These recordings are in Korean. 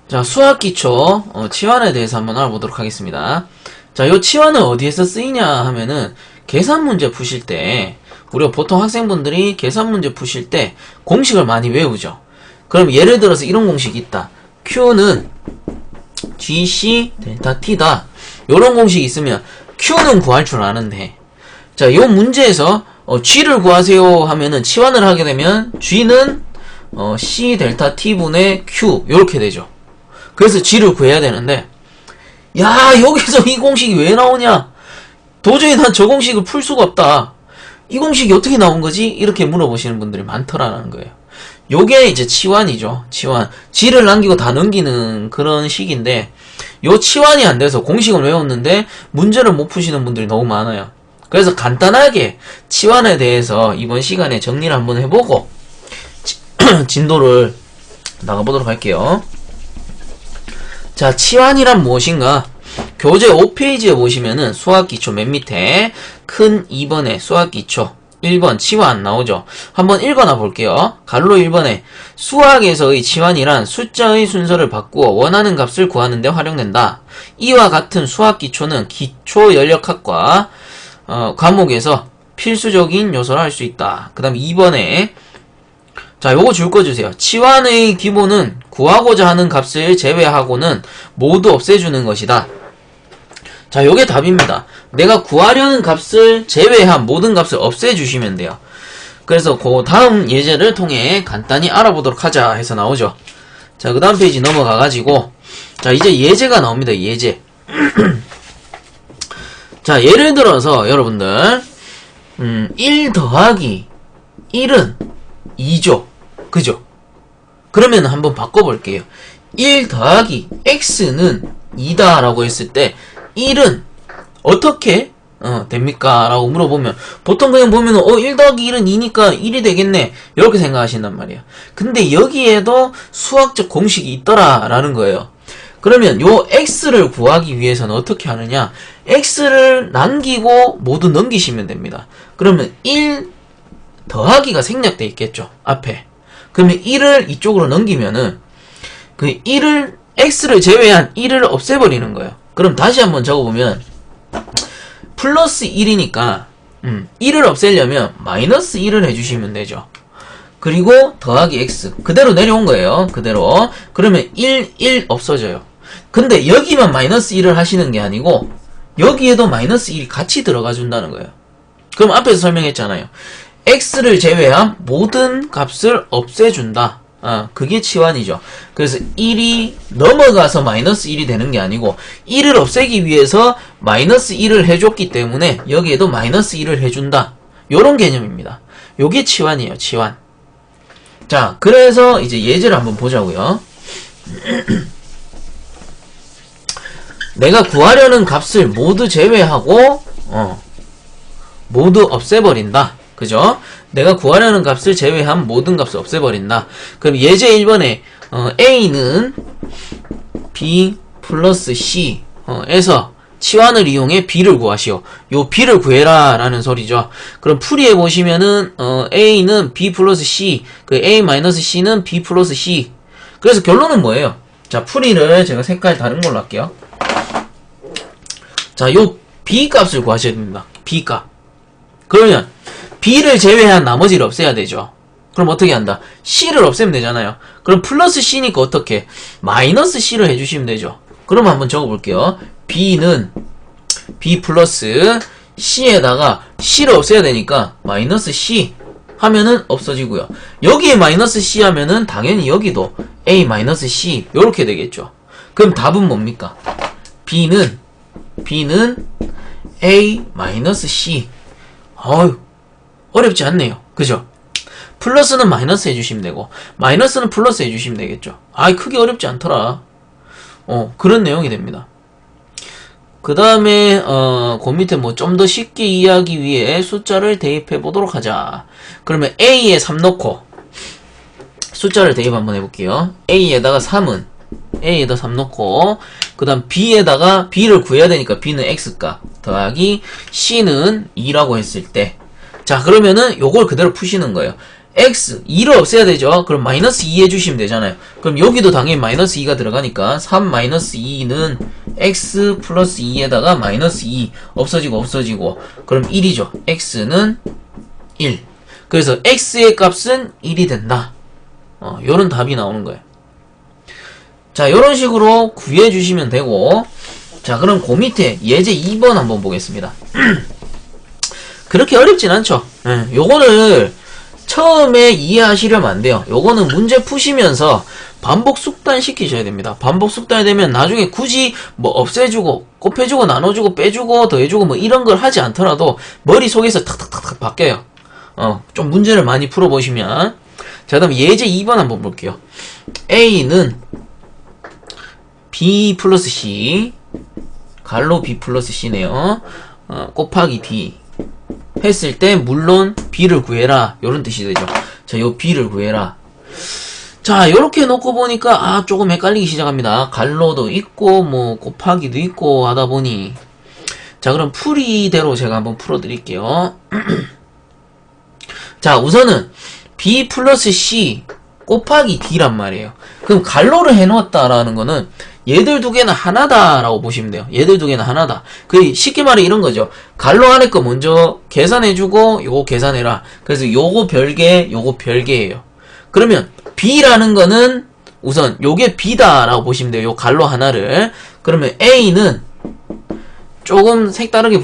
자, 수학기초 치환에 대해서 한번 알아보도록 하겠습니다. 자, 요 치환은 어디에서 쓰이냐 하면은 계산 문제 푸실 때, 우리가 보통 학생분들이 계산 문제 푸실 때 공식을 많이 외우죠. 그럼 예를 들어서 이런 공식이 있다. Q는 GC 델타 T다. 요런 공식이 있으면 Q는 구할 줄 아는데, 자, 요 문제에서 G를 구하세요 하면은 치환을 하게 되면 G는 C 델타 T분의 Q 요렇게 되죠. 그래서 G를 구해야 되는데, 야, 여기서 이 공식이 왜 나오냐? 도저히 난 저 공식을 풀 수가 없다. 이 공식이 어떻게 나온 거지? 이렇게 물어보시는 분들이 많더라는 거예요. 요게 이제 치환이죠. 치환. G를 남기고 다 넘기는 그런 식인데, 요 치환이 안 돼서 공식을 외웠는데 문제를 못 푸시는 분들이 너무 많아요. 그래서 간단하게 치환에 대해서 이번 시간에 정리를 한번 해보고 진도를 나가보도록 할게요. 자, 치환이란 무엇인가? 교재 5페이지에 보시면은 수학기초 맨 밑에 큰 2번에 수학기초 1번 치환 나오죠. 한번 읽어나 볼게요. 갈로 1번에 수학에서의 치환이란 숫자의 순서를 바꾸어 원하는 값을 구하는 데 활용된다. 이와 같은 수학기초는 기초연력학과 과목에서 필수적인 요소라 할 수 있다. 그 다음 2번에 자, 요거 줄 거 주세요. 치환의 기본은 구하고자 하는 값을 제외하고는 모두 없애주는 것이다. 자, 요게 답입니다. 내가 구하려는 값을 제외한 모든 값을 없애주시면 돼요. 그래서 그 다음 예제를 통해 간단히 알아보도록 하자 해서 나오죠. 자, 그 다음 페이지 넘어가가지고 자, 이제 예제가 나옵니다. 예제. 자, 예를 들어서 여러분들 1 더하기 1은 2죠. 그죠? 그러면 한번 바꿔볼게요. 1 더하기 x는 2다 라고 했을 때 1은 어떻게 됩니까? 라고 물어보면 보통 그냥 보면 1 더하기 1은 2니까 1이 되겠네 이렇게 생각하신단 말이에요. 근데 여기에도 수학적 공식이 있더라 라는 거예요. 그러면 요 x를 구하기 위해서는 어떻게 하느냐, x를 남기고 모두 넘기시면 됩니다. 그러면 1 더하기가 생략돼 있겠죠, 앞에. 그러면 1을 이쪽으로 넘기면은 그 1을 x를 제외한 1을 없애버리는 거예요. 그럼 다시 한번 적어보면 플러스 1이니까 1을 없애려면 마이너스 1을 해주시면 되죠. 그리고 더하기 x 그대로 내려온 거예요. 그대로. 그러면 1 없어져요. 근데 여기만 마이너스 1을 하시는 게 아니고 여기에도 마이너스 1이 같이 들어가 준다는 거예요. 그럼 앞에서 설명했잖아요. x를 제외한 모든 값을 없애준다. 그게 치환이죠. 그래서 1이 넘어가서 마이너스 1이 되는 게 아니고 1을 없애기 위해서 마이너스 1을 해줬기 때문에 여기에도 마이너스 1을 해준다. 요런 개념입니다. 요게 치환이에요. 치환. 자, 그래서 이제 예제를 한번 보자고요. 내가 구하려는 값을 모두 제외하고 모두 없애버린다. 그죠? 내가 구하려는 값을 제외한 모든 값을 없애버린다. 그럼 예제 1번에 A는 B 플러스 C 에서 치환을 이용해 B를 구하시오. 요 B를 구해라 라는 소리죠. 그럼 풀이해 보시면은 A는 B 플러스 C, 그 A 마이너스 C는 B 플러스 C. 그래서 결론은 뭐예요? 자, 풀이를 제가 색깔 다른 걸로 할게요. 자, 요 B 값을 구하셔야 됩니다. B 값. 그러면 B를 제외한 나머지를 없애야 되죠. 그럼 어떻게 한다? C를 없애면 되잖아요. 그럼 플러스 C니까 어떻게? 마이너스 C를 해주시면 되죠. 그럼 한번 적어볼게요. B는 B 플러스 C에다가 C를 없애야 되니까 마이너스 C 하면은 없어지고요. 여기에 마이너스 C 하면은 당연히 여기도 A 마이너스 C 요렇게 되겠죠. 그럼 답은 뭡니까? B는 A 마이너스 C. 어휴, 어렵지 않네요. 그죠? 플러스는 마이너스 해주시면 되고 마이너스는 플러스 해주시면 되겠죠. 크게 어렵지 않더라. 그런 내용이 됩니다. 그 다음에 그 밑에 뭐 좀 더 쉽게 이해하기 위해 숫자를 대입해 보도록 하자. 그러면 A에 3 넣고 숫자를 대입 한번 해볼게요. A에다가 3은 A에다 3 넣고 그 다음 B에다가 B를 구해야 되니까 B는 X값 더하기 C는 2라고 했을 때, 자, 그러면은 요걸 그대로 푸시는 거예요. x 2를 없애야 되죠. 그럼 마이너스 2 해주시면 되잖아요. 그럼 여기도 당연히 마이너스 2가 들어가니까 3 마이너스 2는 x 플러스 2에다가 마이너스 2 없어지고 그럼 1이죠. x는 1. 그래서 x의 값은 1이 된다. 요런 답이 나오는 거예요. 자, 요런 식으로 구해주시면 되고, 자, 그럼 그 밑에 예제 2번 한번 보겠습니다. 그렇게 어렵진 않죠. 요거를 처음에 이해하시려면 안 돼요. 요거는 문제 푸시면서 반복 숙단 시키셔야 됩니다. 반복 숙단이 되면 나중에 굳이 뭐 없애주고, 곱해주고, 나눠주고, 빼주고, 더해주고, 뭐 이런 걸 하지 않더라도 머릿속에서 탁탁탁탁 바뀌어요. 좀 문제를 많이 풀어보시면. 자, 그다음 예제 2번 한번 볼게요. A는 B 플러스 C, 갈로 B 플러스 C네요. 곱하기 D 했을 때 물론 B를 구해라 요런 뜻이 되죠. 자, 요 B를 구해라. 자, 요렇게 놓고 보니까 조금 헷갈리기 시작합니다. 갈로도 있고 뭐 곱하기도 있고 하다 보니, 자, 그럼 풀이대로 제가 한번 풀어 드릴게요. 자, 우선은 B 플러스 C 곱하기 D란 말이에요. 그럼 갈로를 해놓았다라는 거는 얘들 두 개는 하나다라고 보시면 돼요. 얘들 두 개는 하나다. 쉽게 말해 이런 거죠. 갈로 안에 거 먼저 계산해주고 요거 계산해라. 그래서 요거 별개, 요거 별개예요. 그러면 B라는 거는 우선 요게 B다라고 보시면 돼요. 요 갈로 하나를. 그러면 A는 조금 색다르게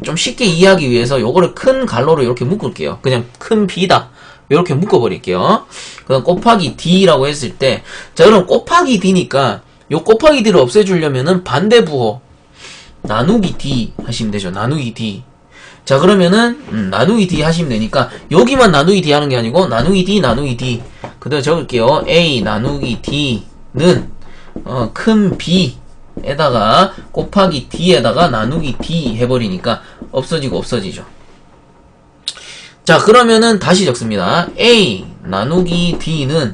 좀 쉽게 이해하기 위해서 요거를 큰 갈로로 이렇게 묶을게요. 그냥 큰 B다. 이렇게 묶어버릴게요. 그다음 곱하기 D라고 했을 때, 자, 그럼 곱하기 D니까 요 곱하기 D를 없애주려면은 반대 부호 나누기 D 하시면 되죠. 나누기 D. 자, 그러면은 나누기 D 하시면 되니까 여기만 나누기 D 하는 게 아니고 나누기 D 나누기 D 그대로 적을게요. A 나누기 D는 큰 B에다가 곱하기 D에다가 나누기 D 해버리니까 없어지죠. 자, 그러면은 다시 적습니다. A 나누기 D는,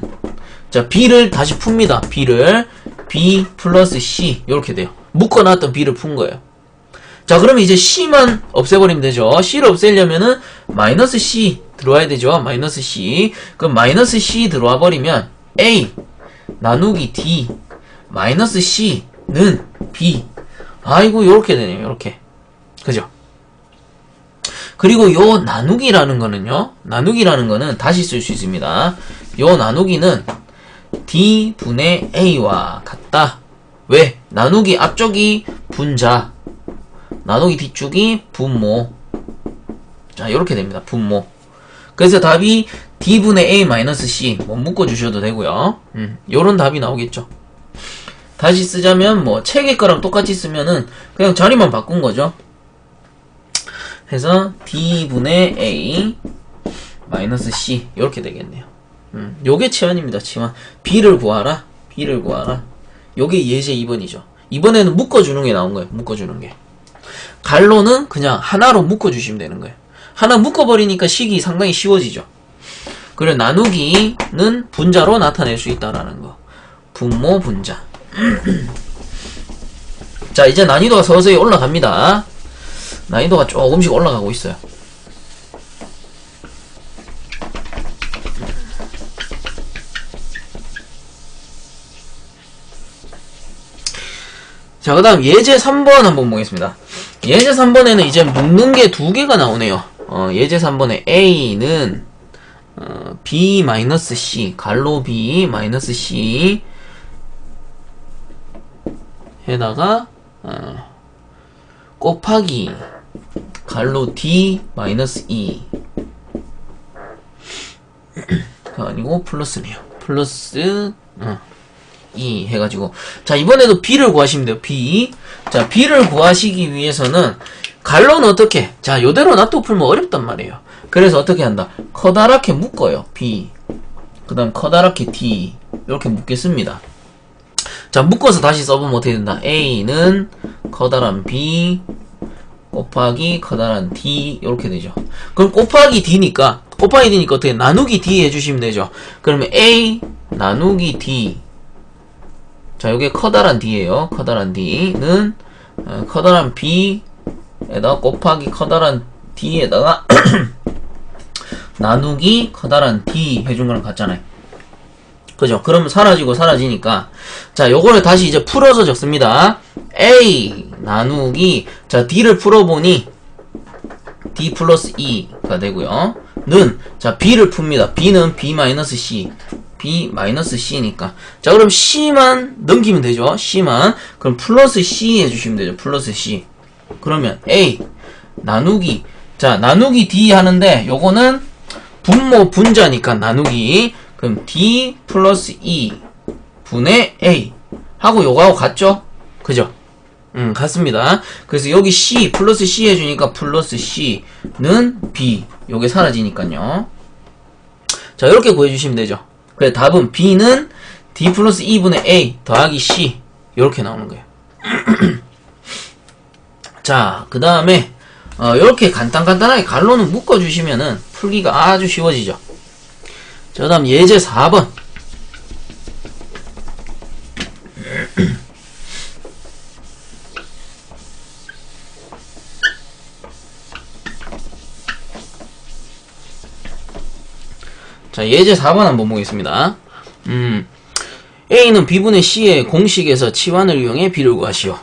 자, B를 다시 풉니다. B를 B 플러스 C 이렇게 돼요. 묶어놨던 B를 푼 거예요. 자, 그러면 이제 C만 없애버리면 되죠. C를 없애려면은 마이너스 C 들어와야 되죠. 마이너스 C. 그럼 마이너스 C 들어와 버리면 A 나누기 D 마이너스 C는 B. 아이고, 요렇게 되네요. 요렇게. 그죠? 그리고 요 나누기라는 거는요, 나누기라는 거는 다시 쓸 수 있습니다. 요 나누기는 D분의 A와 같다. 왜? 나누기 앞쪽이 분자, 나누기 뒤쪽이 분모. 자, 요렇게 됩니다. 분모. 그래서 답이 D분의 A-C 뭐 묶어주셔도 되고요. 요런 답이 나오겠죠. 다시 쓰자면 뭐 책의 거랑 똑같이 쓰면은 그냥 자리만 바꾼 거죠. 해서 D분의 A 마이너스 C 이렇게 되겠네요. 요게 치환입니다. 치환. B를 구하라. B를 구하라. 요게 예제 2번이죠. 이번에는 묶어주는 게 나온 거예요. 묶어주는 게. 갈로는 그냥 하나로 묶어주시면 되는 거예요. 하나 묶어버리니까 식이 상당히 쉬워지죠. 그리고 나누기는 분자로 나타낼 수 있다라는 거. 분모 분자. 자, 이제 난이도가 서서히 올라갑니다. 난이도가 조금씩 올라가고 있어요. 자, 그 다음 예제 3번 한번 보겠습니다. 예제 3번에는 이제 묶는 게 두 개가 나오네요. 예제 3번에 A는 B-C, 갈로 B-C 해다가 곱하기 갈로 D-E 아니고 플러스네요. 플러스 E 해가지고, 자, 이번에도 B를 구하시면 돼요. B. 자, B를 구하시기 위해서는 갈로는 어떻게? 자, 요대로 놔두고 풀면 어렵단 말이에요. 그래서 어떻게 한다? 커다랗게 묶어요. B. 그 다음 커다랗게 D. 이렇게 묶겠습니다. 자, 묶어서 다시 써보면 어떻게 된다? A는 커다란 B 곱하기 커다란 D 이렇게 되죠. 그럼 곱하기 D니까 어떻게 나누기 D 해주시면 되죠. 그러면 A 나누기 D. 자, 요게 커다란 D예요. 커다란 D는 커다란 B에다가 곱하기 커다란 D에다가 나누기 커다란 D 해준 거랑 같잖아요. 그죠? 그러면 사라지고 사라지니까 자 요거를 다시 이제 풀어서 적습니다. A 나누기 자 D를 풀어보니 D 플러스 E가 되고요. 는 자 B를 풉니다. B는 B 마이너스 C B 마이너스 C니까 자 그럼 C만 넘기면 되죠. C만 그럼 플러스 C 해주시면 되죠. 플러스 C 그러면 A 나누기 자 나누기 D 하는데 요거는 분모 분자니까 나누기 그럼 D 플러스 E 분의 A 하고 요거하고 같죠? 그죠? 같습니다. 그래서 여기 C 플러스 C 해주니까 플러스 C는 B 요게 사라지니까요. 자 이렇게 구해주시면 되죠. 그래 답은 B는 D 플러스 E 분의 A 더하기 C 요렇게 나오는 거예요. 자 그 다음에 요렇게 간단하게 갈로는 묶어주시면은 풀기가 아주 쉬워지죠. 자, 그 다음 예제 4번. 자, 예제 4번 한번 보겠습니다. A는 B분의 C의 공식에서 치환을 이용해 B를 구하시오.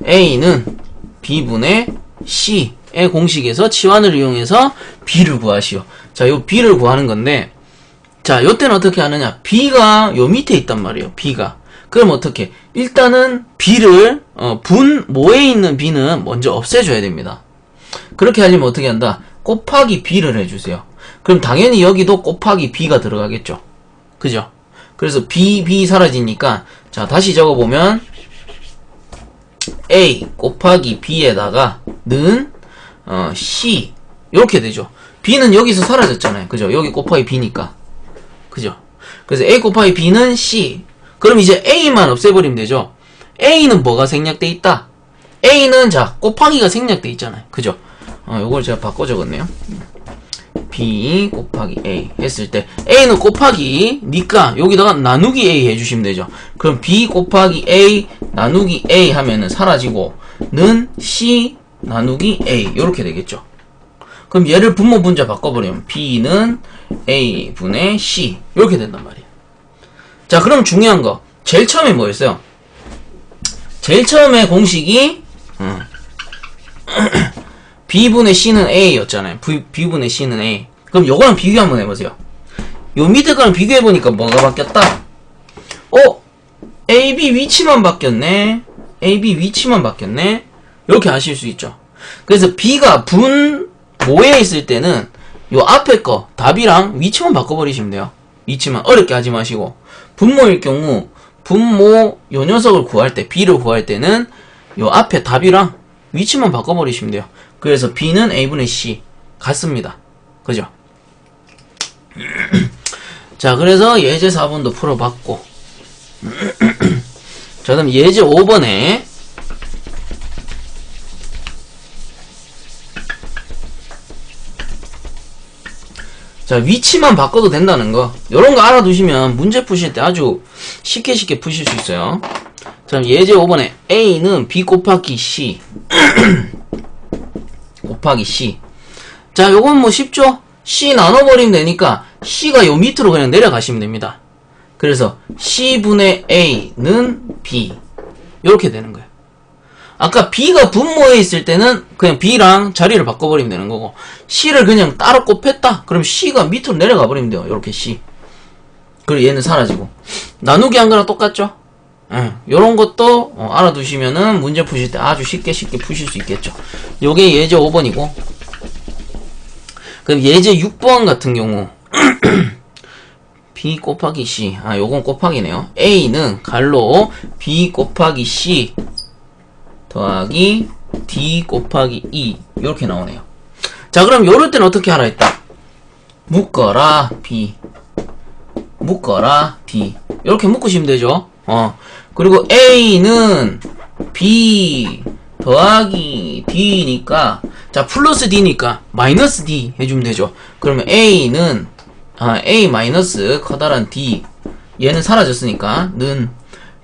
A는 B분의 C의 공식에서 치환을 이용해서 B를 구하시오. 자, 요 B를 구하는 건데, 자, 요때는 어떻게 하느냐. B가 요 밑에 있단 말이에요. B가. 그럼 어떻게? 일단은 B를, 분모에 있는 B는 먼저 없애줘야 됩니다. 그렇게 하려면 어떻게 한다? 곱하기 B를 해주세요. 그럼 당연히 여기도 곱하기 B가 들어가겠죠. 그죠? 그래서 B 사라지니까, 자, 다시 적어보면, A 곱하기 B에다가, 는, C. 이렇게 되죠. B는 여기서 사라졌잖아요. 그죠? 여기 곱하기 B니까. 그죠? 그래서 A 곱하기 B는 C. 그럼 이제 A만 없애버리면 되죠. A는 뭐가 생략돼 있다? A는 자, 곱하기가 생략돼 있잖아요. 그죠? 요걸 제가 바꿔 적었네요. B 곱하기 A 했을 때 A는 곱하기니까 여기다가 나누기 A 해주시면 되죠. 그럼 B 곱하기 A 나누기 A 하면은 사라지고 는 C 나누기 A 요렇게 되겠죠. 그럼 얘를 분모 분자 바꿔버리면 B는 A 분의 C 이렇게 된단 말이에요. 자 그럼 중요한 거 제일 처음에 뭐였어요? 제일 처음에 공식이 B분의 C는 A였잖아요. B분의 C는 A. 그럼 요거랑 비교 한번 해보세요. 요 밑에 거랑 비교해보니까 뭐가 바뀌었다? AB 위치만 바뀌었네. AB 위치만 바뀌었네. 이렇게 아실 수 있죠. 그래서 B가 분모에 있을 때는 요 앞에 거 답이랑 위치만 바꿔버리시면 돼요. 위치만 어렵게 하지 마시고 분모일 경우 분모 요 녀석을 구할 때 B를 구할 때는 요 앞에 답이랑 위치만 바꿔버리시면 돼요. 그래서 B는 A분의 C 같습니다. 그죠? 자 그래서 예제 4번도 풀어봤고 자 그럼 예제 5번에 자 위치만 바꿔도 된다는 거 요런 거 알아두시면 문제 푸실 때 아주 쉽게 푸실 수 있어요. 자 예제 5번에 A는 B 곱하기 C 곱하기 C 자 요건 뭐 쉽죠? C 나눠버리면 되니까 C가 요 밑으로 그냥 내려가시면 됩니다. 그래서 C분의 A는 B 요렇게 되는 거예요. 아까 B가 분모에 있을 때는 그냥 B랑 자리를 바꿔버리면 되는 거고 C를 그냥 따로 곱했다? 그럼 C가 밑으로 내려가 버리면 돼요. 요렇게 C 그리고 얘는 사라지고 나누기 한 거랑 똑같죠? 요런 것도 알아두시면은 문제 푸실 때 아주 쉽게 푸실 수 있겠죠. 요게 예제 5번이고 그럼 예제 6번 같은 경우 B 곱하기 C 요건 곱하기네요. A는 갈로 B 곱하기 C 더하기 D 곱하기 E 이렇게 나오네요. 자 그럼 요럴 때는 어떻게 하라 했다? 묶어라 B 묶어라 D 이렇게 묶으시면 되죠. 그리고 A는 B 더하기 D니까 자 플러스 D니까 마이너스 D 해주면 되죠. 그러면 A는 A 마이너스 커다란 D 얘는 사라졌으니까 는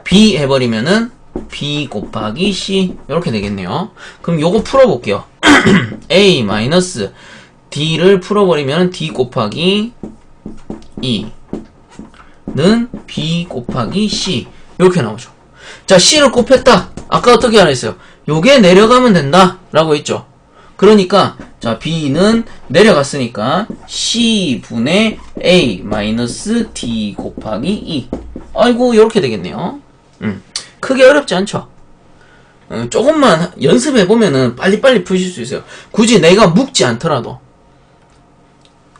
B 해버리면은 B 곱하기 C 이렇게 되겠네요. 그럼 요거 풀어볼게요. A 마이너스 D를 풀어버리면 D 곱하기 E는 B 곱하기 C 이렇게 나오죠. 자, C를 곱했다. 아까 어떻게 하라 했어요? 요게 내려가면 된다 라고 했죠. 그러니까 자, B는 내려갔으니까 C분의 A 마이너스 D 곱하기 E. 아이고, 이렇게 되겠네요. 크게 어렵지 않죠? 조금만 연습해보면은 빨리빨리 푸실 수 있어요. 굳이 내가 묶지 않더라도.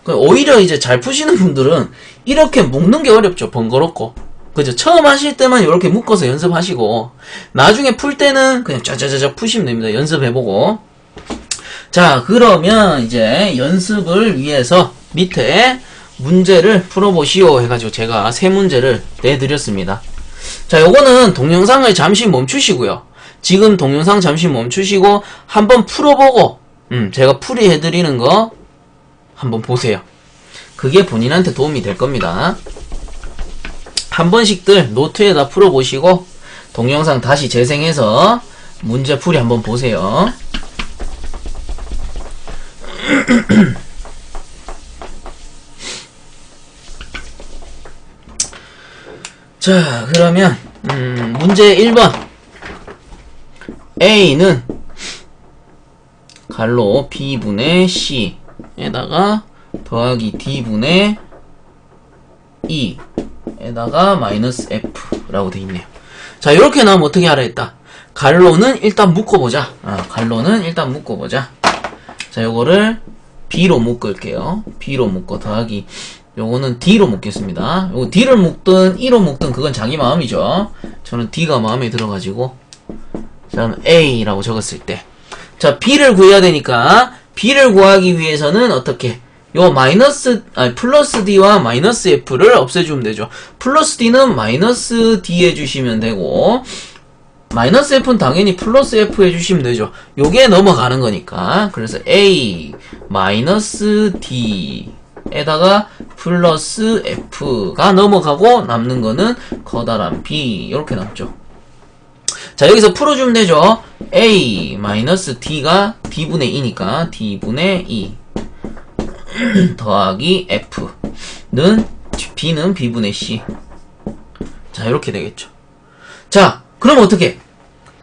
오히려 이제 잘 푸시는 분들은 이렇게 묶는 게 어렵죠. 번거롭고. 그죠? 처음 하실 때만 이렇게 묶어서 연습하시고, 나중에 풀 때는 그냥 짜자자자 푸시면 됩니다. 연습해보고. 자, 그러면 이제 연습을 위해서 밑에 문제를 풀어보시오 해가지고 제가 세 문제를 내드렸습니다. 자, 요거는 동영상을 잠시 멈추시고요. 지금 동영상 잠시 멈추시고 한번 풀어보고 제가 풀이해드리는 거 한번 보세요. 그게 본인한테 도움이 될 겁니다. 한 번씩들 노트에다 풀어보시고 동영상 다시 재생해서 문제 풀이 한번 보세요. 자, 그러면 문제 1번 A는 갈로 B분의 C에다가 더하기 D분의 E 에다가 마이너스 F라고 되어있네요. 자, 이렇게 나오면 어떻게 하라 했다? 갈로는 일단 묶어보자. 갈로는 일단 묶어보자. 자, 요거를 B로 묶을게요. B로 묶어 더하기 요거는 D로 묶겠습니다. 요거 D를 묶든 E로 묶든 그건 자기 마음이죠. 저는 D가 마음에 들어가지고 저는 A라고 적었을 때, 자, B를 구해야 되니까 B를 구하기 위해서는 어떻게? 요 플러스 D와 마이너스 F를 없애주면 되죠. 플러스 D는 마이너스 D 해주시면 되고, 마이너스 F는 당연히 플러스 F 해주시면 되죠. 요게 넘어가는 거니까. 그래서 A 마이너스 D 에다가 플러스 F가 넘어가고 남는 거는 커다란 B 이렇게 남죠. 자, 여기서 풀어주면 되죠. A 마이너스 D가 D분의 E니까 D분의 E 더하기 F는 B는 B분의 C. 자, 이렇게 되겠죠. 자, 그럼 어떻게?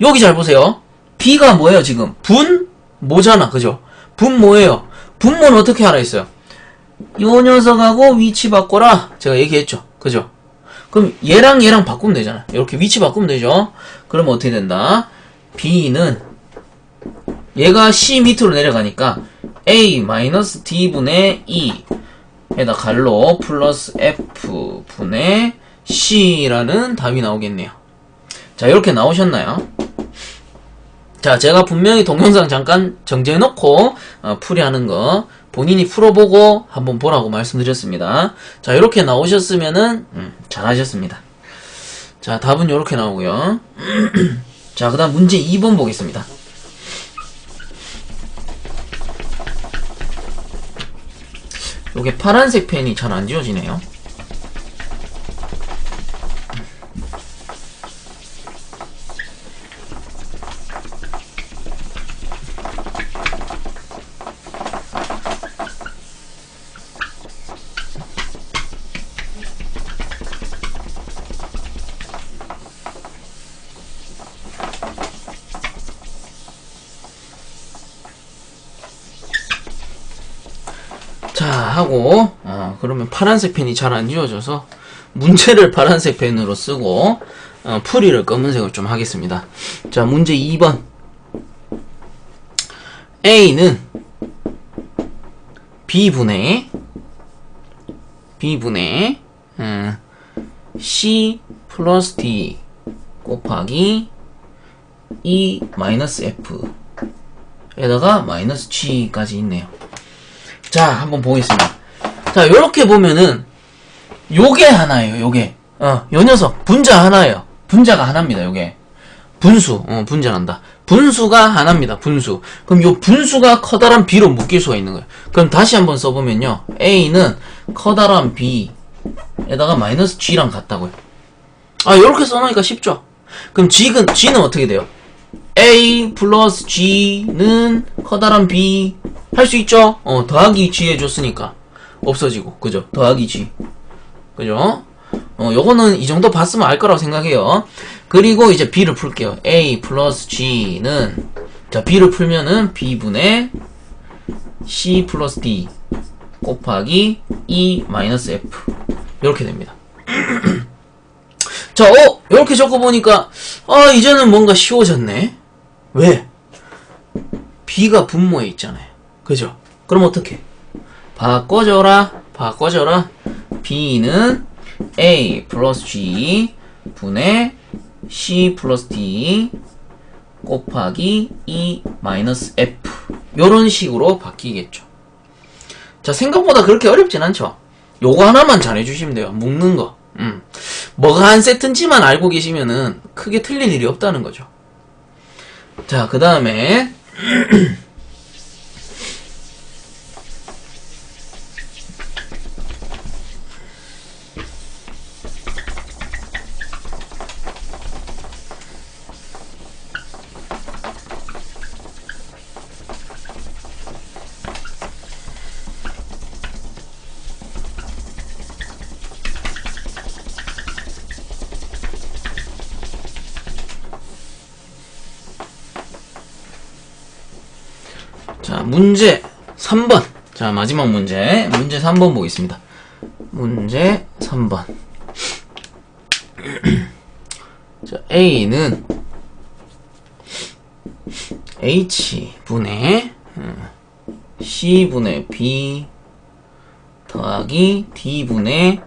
여기 잘 보세요. B가 뭐예요 지금? 분모잖아, 그죠? 분모예요. 분모는 어떻게 하라 했어요? 요 녀석하고 위치 바꿔라 제가 얘기했죠, 그죠? 그럼 얘랑 얘랑 바꾸면 되잖아. 이렇게 위치 바꾸면 되죠. 그러면 어떻게 된다? B는 얘가 C 밑으로 내려가니까 A 마이너스 D분의 E 에다 갈로 플러스 F 분의 C라는 답이 나오겠네요. 자, 이렇게 나오셨나요? 자, 제가 분명히 동영상 잠깐 정지해놓고 풀이하는 거 본인이 풀어보고 한번 보라고 말씀드렸습니다. 자, 이렇게 나오셨으면은 잘하셨습니다. 자, 답은 이렇게 나오고요. 자, 그 다음 문제 2번 보겠습니다. 요게 파란색 펜이 잘 안 지워지네요. 자, 하고 그러면 파란색 펜이 잘 안 지워져서 문제를 파란색 펜으로 쓰고 풀이를 검은색으로 좀 하겠습니다. 자, 문제 2번 A는 B분의 C 플러스 D 곱하기 E 마이너스 F 에다가 마이너스 G까지 있네요. 자, 한번 보겠습니다. 자, 요렇게 보면은 요게 하나예요. 요게 요 녀석 분자 하나예요. 분자가 하나입니다. 요게 분수 분자란다. 분수가 하나입니다. 분수. 그럼 요 분수가 커다란 B로 묶일 수가 있는 거예요. 그럼 다시 한번 써보면요, A는 커다란 B에다가 마이너스 G랑 같다고요. 요렇게 써놓으니까 쉽죠. 그럼 G는 어떻게 돼요? A 플러스 G는 커다란 B 할 수 있죠? 더하기 g 해줬으니까 없어지고, 그죠? 더하기 g, 그죠? 요거는 이 정도 봤으면 알 거라고 생각해요. 그리고 이제 b를 풀게요. a 플러스 g는, 자, b를 풀면은 b분의 c 플러스 d 곱하기 e 마이너스 f, 이렇게 됩니다. 자, 이렇게 적어보니까 이제는 뭔가 쉬워졌네. 왜? b가 분모에 있잖아요. 그죠? 그럼 어떻게? 바꿔줘라. b는 a 플러스 g 분의 c 플러스 d 곱하기 e 마이너스 f, 요런 식으로 바뀌겠죠. 자, 생각보다 그렇게 어렵진 않죠. 요거 하나만 잘해주시면 돼요. 묶는 거. 뭐가 한 세트인지만 알고 계시면은 크게 틀릴 일이 없다는 거죠. 자, 그 다음에 자, 문제 3번. 자, 마지막 문제 3번 보겠습니다. 문제 3번. 자, A는 H분의 C분의 B 더하기 D분의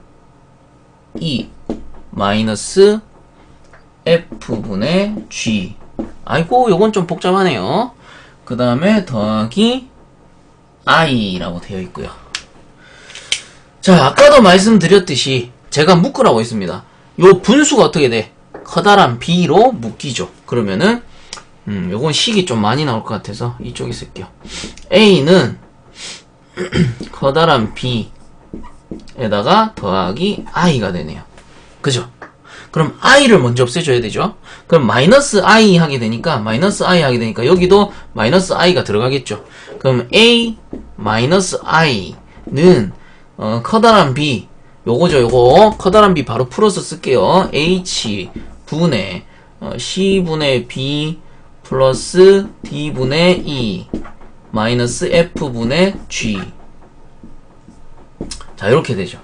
E 마이너스 F분의 G. 아이고, 요건 좀 복잡하네요. 그 다음에 더하기 i라고 되어 있고요. 자, 아까도 말씀드렸듯이 제가 묶으라고 했습니다. 요 분수가 어떻게 돼? 커다란 b로 묶이죠. 그러면은 요건 식이 좀 많이 나올 것 같아서 이쪽에 쓸게요. a는 커다란 b에다가 더하기 i가 되네요. 그죠? 그럼 i를 먼저 없애줘야 되죠. 그럼 마이너스 i 하게 되니까 여기도 마이너스 i가 들어가겠죠. 그럼 a 마이너스 i는 커다란 b, 요거죠. 요거 커다란 b 바로 풀어서 쓸게요. h 분의 c분의 b 플러스 d분의 e 마이너스 f분의 g. 자, 이렇게 되죠.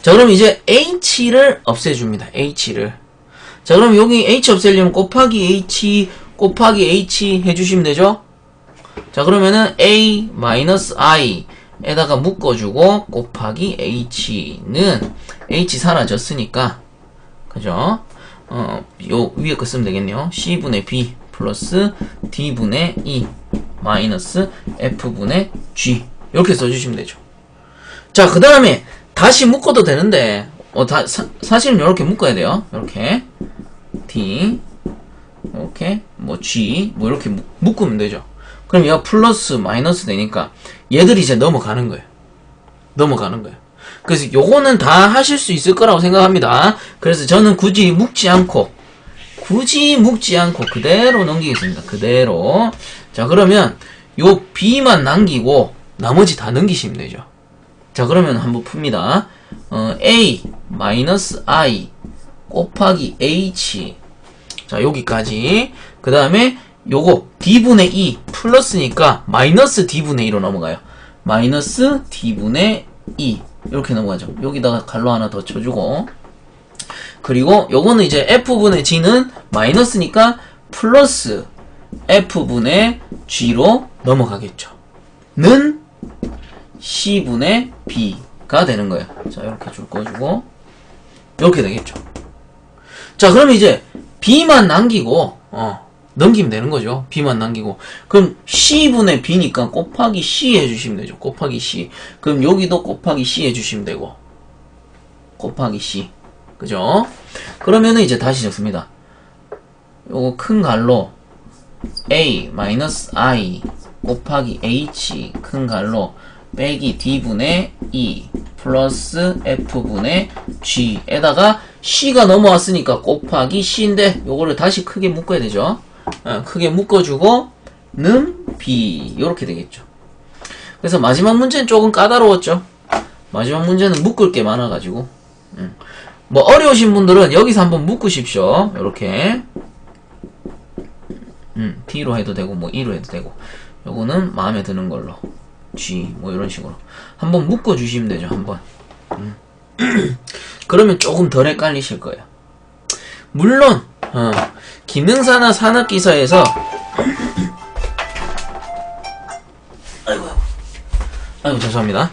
자, 그럼 이제 h를 없애줍니다. h를. 자, 그럼 여기 h 없애려면 곱하기 h 해주시면 되죠? 자, 그러면은 a 마이너스 i에다가 묶어주고 곱하기 h는 h 사라졌으니까, 그죠? 요 위에 거 쓰면 되겠네요. c분의 b 플러스 d분의 e 마이너스 f분의 g, 이렇게 써주시면 되죠. 자, 그 다음에 다시 묶어도 되는데, 사실은 이렇게 묶어야 돼요. 이렇게 d, 이렇게 g, 이렇게 묶으면 되죠. 그럼 얘가 플러스 마이너스 되니까 얘들이 이제 넘어가는 거예요. 그래서 요거는 다 하실 수 있을 거라고 생각합니다. 그래서 저는 굳이 묶지 않고 그대로 넘기겠습니다. 그대로. 자, 그러면 요 b만 남기고 나머지 다 넘기시면 되죠. 자, 그러면 한번 풉니다. a 마이너스 i 곱하기 h. 자, 여기까지. 그 다음에 요거 d분의 e 플러스니까 마이너스 d분의 2로 넘어가요. 마이너스 d분의 2 이렇게 넘어가죠. 여기다가 갈로 하나 더 쳐주고, 그리고 요거는 이제 f분의 g는 마이너스니까 플러스 f분의 g로 넘어가겠죠. 는 c분의 b가 되는 거예요. 자, 이렇게 줄 거주고 이렇게 되겠죠. 자, 그럼 이제 b만 남기고 넘기면 되는 거죠. b만 남기고. 그럼 c분의 b니까 곱하기 c 해주시면 되죠. 곱하기 c. 그럼 여기도 곱하기 c 해주시면 되고, 곱하기 c. 그죠? 그러면은 이제 다시 적습니다. 요거 큰 갈로 a 마이너스 i 곱하기 h 큰 갈로 빼기 d분의 e 플러스 f분의 g에다가 c가 넘어왔으니까 곱하기 c인데 요거를 다시 크게 묶어야 되죠. 크게 묶어주고 는 b, 요렇게 되겠죠. 그래서 마지막 문제는 조금 까다로웠죠. 마지막 문제는 묶을 게 많아가지고. 뭐 어려우신 분들은 여기서 한번 묶으십시오. 요렇게. T로 해도 되고 뭐 E로 해도 되고. 요거는 마음에 드는 걸로 G 뭐 이런 식으로 한번 묶어 주시면 되죠. 한번. 그러면 조금 덜 헷갈리실 거예요. 물론 기능사나 산업기사에서 아이고 죄송합니다.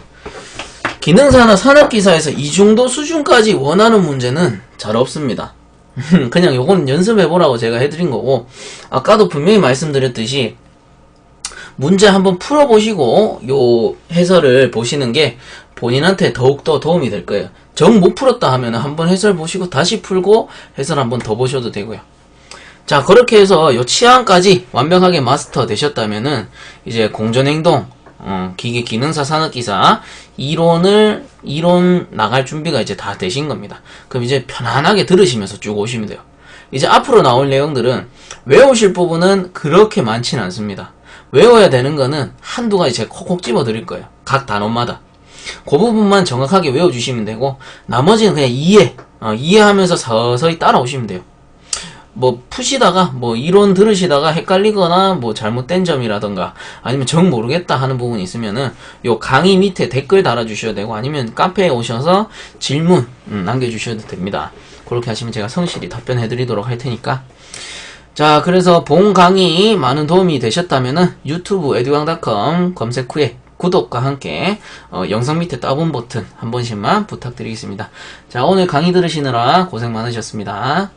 기능사나 산업기사에서 이 정도 수준까지 원하는 문제는 잘 없습니다. 그냥 요건 연습해보라고 제가 해드린 거고, 아까도 분명히 말씀드렸듯이 문제 한번 풀어보시고 요 해설을 보시는 게 본인한테 더욱더 도움이 될 거예요. 정 못 풀었다 하면 한번 해설 보시고 다시 풀고 해설 한번 더 보셔도 되고요. 자, 그렇게 해서 요 치안까지 완벽하게 마스터 되셨다면은 이제 공전행동, 기계 기능사 산업기사 이론 나갈 준비가 이제 다 되신 겁니다. 그럼 이제 편안하게 들으시면서 쭉 오시면 돼요. 이제 앞으로 나올 내용들은 외우실 부분은 그렇게 많지는 않습니다. 외워야 되는 거는 한두 가지 제가 콕콕 집어 드릴 거예요. 각 단원마다. 그 부분만 정확하게 외워주시면 되고, 나머지는 그냥 이해하면서 서서히 따라오시면 돼요. 뭐 푸시다가 뭐 이론 들으시다가 헷갈리거나 뭐 잘못된 점이라던가 아니면 정 모르겠다 하는 부분이 있으면은 요 강의 밑에 댓글 달아주셔도 되고, 아니면 카페에 오셔서 질문 남겨주셔도 됩니다. 그렇게 하시면 제가 성실히 답변해 드리도록 할 테니까. 자, 그래서 본 강의 많은 도움이 되셨다면은 유튜브 edugang.com 검색 후에 구독과 함께 영상 밑에 따봉 버튼 한 번씩만 부탁드리겠습니다. 자, 오늘 강의 들으시느라 고생 많으셨습니다.